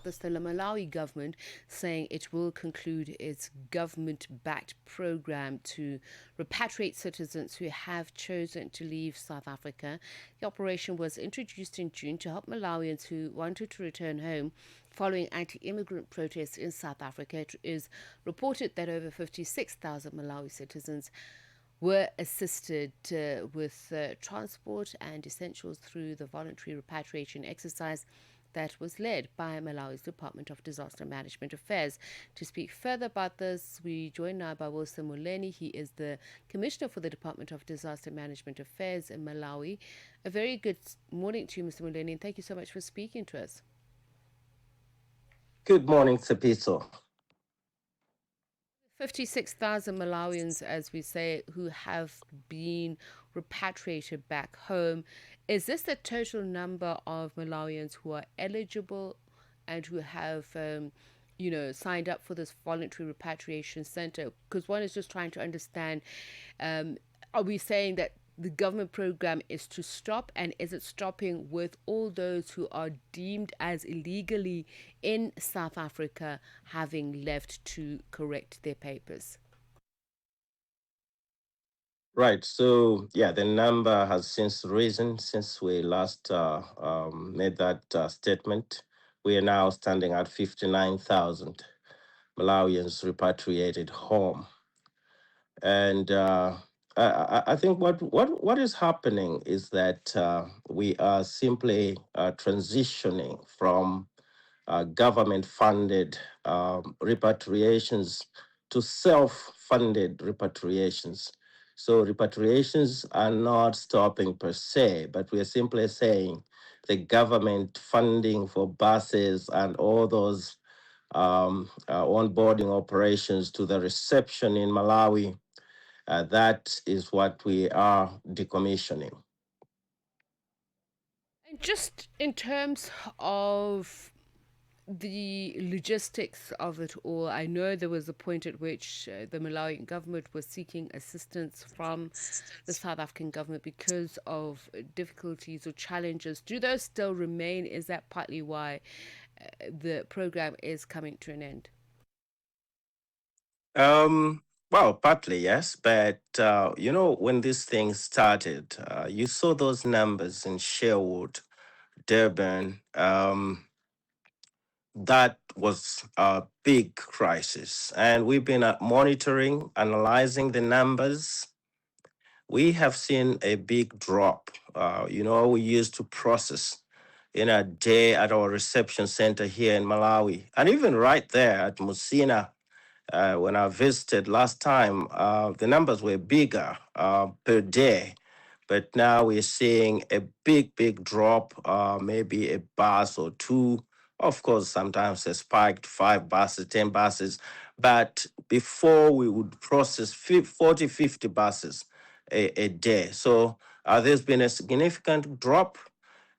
The Malawi government saying it will conclude its government backed program to repatriate citizens who have chosen to leave South Africa. The operation was introduced in June to help Malawians who wanted to return home following anti immigrant protests in South Africa. It is reported that over 56,000 Malawi citizens were assisted with transport and essentials through the voluntary repatriation exercise that was led by Malawi's Department of Disaster Management Affairs. To speak further about this, we join now by Wilson Moleni. He is the Commissioner for the Department of Disaster Management Affairs in Malawi. A very good morning to you, Mr. Moleni, and thank you so much for speaking to us. Good morning, Tsepiso. 56,000 Malawians, as we say, who have been repatriated back home. Is this the total number of Malawians who are eligible and who have, signed up for this voluntary repatriation center? Because one is just trying to understand, are we saying that the government program is to stop, and is it stopping with all those who are deemed as illegally in South Africa having left to correct their papers? Right. So, yeah, the number has since risen since we last made that statement. We are now standing at 59,000 Malawians repatriated home. And I think what is happening is that we are simply transitioning from government funded repatriations to self funded repatriations. So repatriations are not stopping per se, but we are simply saying the government funding for buses and all those onboarding operations to the reception in Malawi, that is what we are decommissioning. And just in terms of the logistics of it all, I know there was a point at which the Malawian government was seeking assistance from the South African government because of difficulties or challenges. Do those still remain? Is that partly why the program is coming to an end? Well, partly yes, but when this thing started, you saw those numbers in Sherwood, Durban. That was a big crisis, and we've been monitoring, analyzing the numbers. We have seen a big drop. We used to process in a day at our reception center here in Malawi, and even right there at Musina when I visited last time, the numbers were bigger per day. But now we're seeing a big drop, maybe a bus or two. Of course, sometimes a spike to 5 buses, 10 buses. But before we would process 40, 50 buses a day. So there's been a significant drop.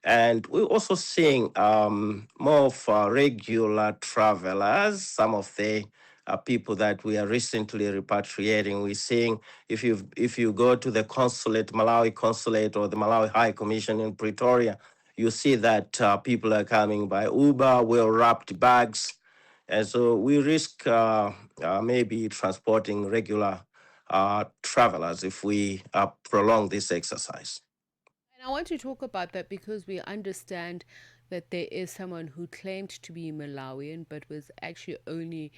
And we're also seeing more of regular travelers, some of the people that we are recently repatriating. We're seeing if you go to the consulate, Malawi consulate, or the Malawi High Commission in Pretoria, you see that people are coming by Uber, well wrapped bags. And so we risk maybe transporting regular travelers if we prolong this exercise. And I want to talk about that because we understand that there is someone who claimed to be Malawian but was actually only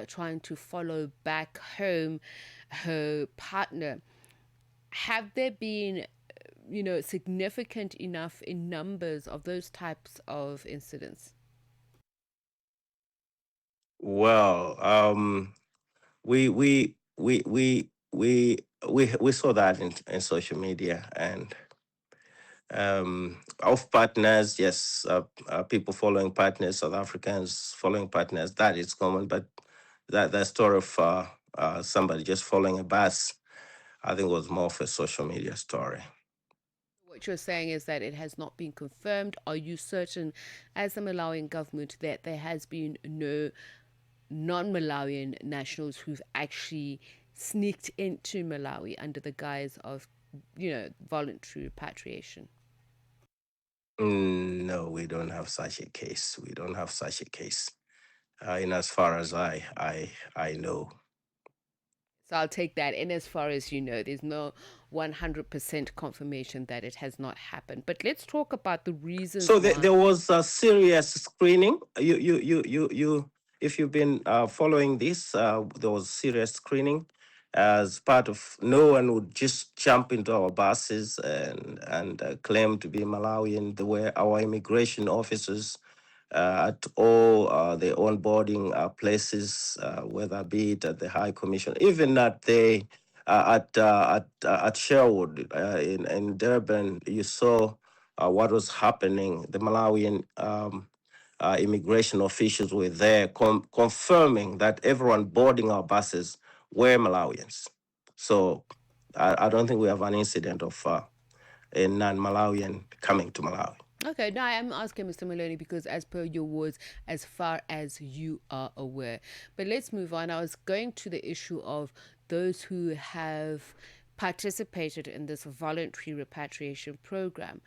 trying to follow back home her partner. Have there been, significant enough in numbers of those types of incidents? Well, we we we we we we saw that in social media and of partners, yes, people following partners, South Africans following partners, that is common. But that story of somebody just following a bus, I think was more of a social media story. What you're saying is that it has not been confirmed. Are you certain, as the Malawian government, that there has been no non Malawian nationals who've actually sneaked into Malawi under the guise of, voluntary repatriation? No, we don't have such a case. We don't have such a case. In as far as I know. So I'll take that. And as far as you know, there's no 100% confirmation that it has not happened. But let's talk about the reasons So why. there was a serious screening. You. If you've been following this, there was serious screening as part of. No one would just jump into our buses and claim to be Malawian. There were our immigration officers at all the onboarding places, whether be it at the High Commission, even at the at Sherwood in Durban, you saw what was happening. The Malawian immigration officials were there confirming that everyone boarding our buses were Malawians. So I don't think we have an incident of a non-Malawian coming to Malawi. Okay, now I'm asking Mr. Moleni because, as per your words, as far as you are aware. But let's move on. I was going to the issue of those who have participated in this voluntary repatriation program.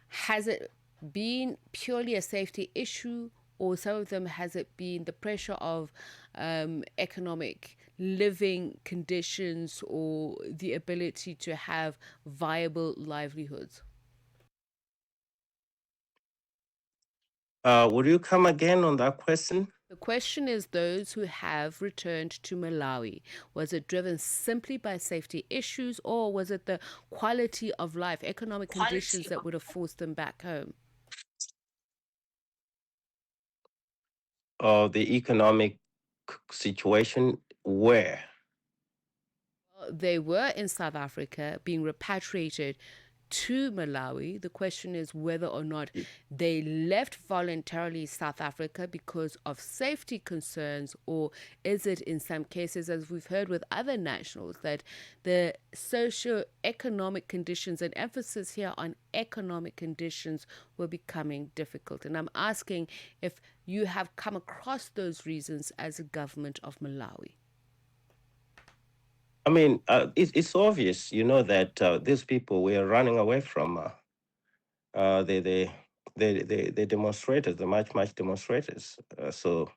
Has it been purely a safety issue, or some of them has it been the pressure of economic living conditions or the ability to have viable livelihoods? Would you come again on that question? The question is those who have returned to Malawi. Was it driven simply by safety issues, or was it the quality of life, economic conditions that would have forced them back home? The economic situation where? They were in South Africa being repatriated to Malawi. The question is whether or not they left voluntarily South Africa because of safety concerns, or is it in some cases, as we've heard with other nationals, that the socio-economic conditions, and emphasis here on economic conditions, were becoming difficult. And I'm asking if you have come across those reasons as a government of Malawi. I mean, it's obvious, that these people were running away from uh, the, the, the demonstrators, the much demonstrators. So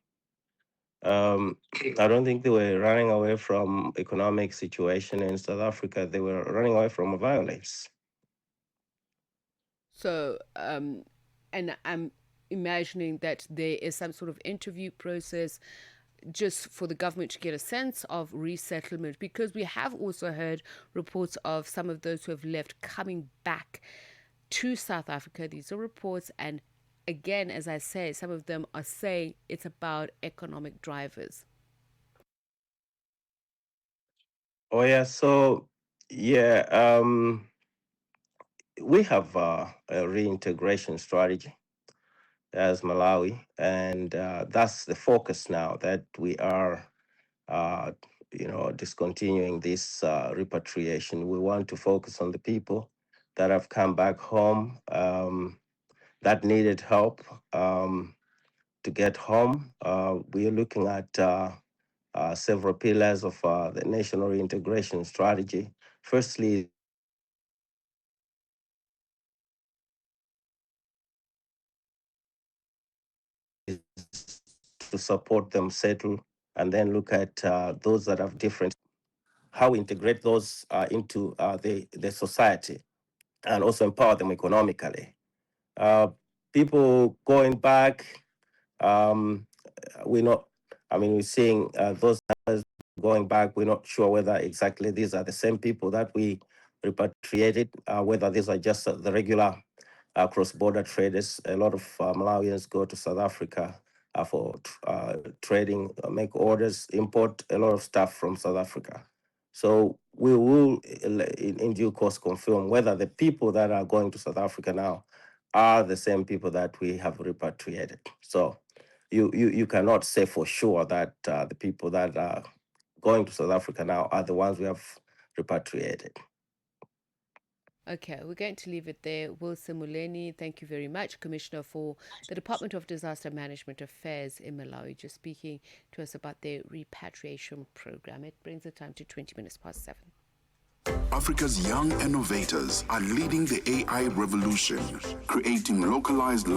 I don't think they were running away from economic situation in South Africa. They were running away from violence. So, and I'm imagining that there is some sort of interview process just for the government to get a sense of resettlement, because we have also heard reports of some of those who have left coming back to South Africa. These are reports, and again, as I say, some of them are saying it's about economic drivers. Oh yeah, so yeah, we have a reintegration strategy as Malawi, and that's the focus now that we are, uh, discontinuing this repatriation. We want to focus on the people that have come back home that needed help to get home. We are looking at several pillars of the national reintegration strategy. Firstly, is to support them settle, and then look at those that have different, how we integrate those into the society, and also empower them economically. Uh, People going back, um, we're not, I mean, we're seeing those numbers going back. We're not sure whether exactly these are the same people that we repatriated, whether these are just the regular cross-border traders. A lot of Malawians go to South Africa for trading, make orders, import a lot of stuff from South Africa. So we will, in due course, confirm whether the people that are going to South Africa now are the same people that we have repatriated. So you cannot say for sure that the people that are going to South Africa now are the ones we have repatriated. Okay, we're going to leave it there. Wilson Moleni, thank you very much, Commissioner for the Department of Disaster Management Affairs in Malawi, just speaking to us about their repatriation program. It brings the time to 20 minutes past 7. Africa's young innovators are leading the AI revolution, creating localized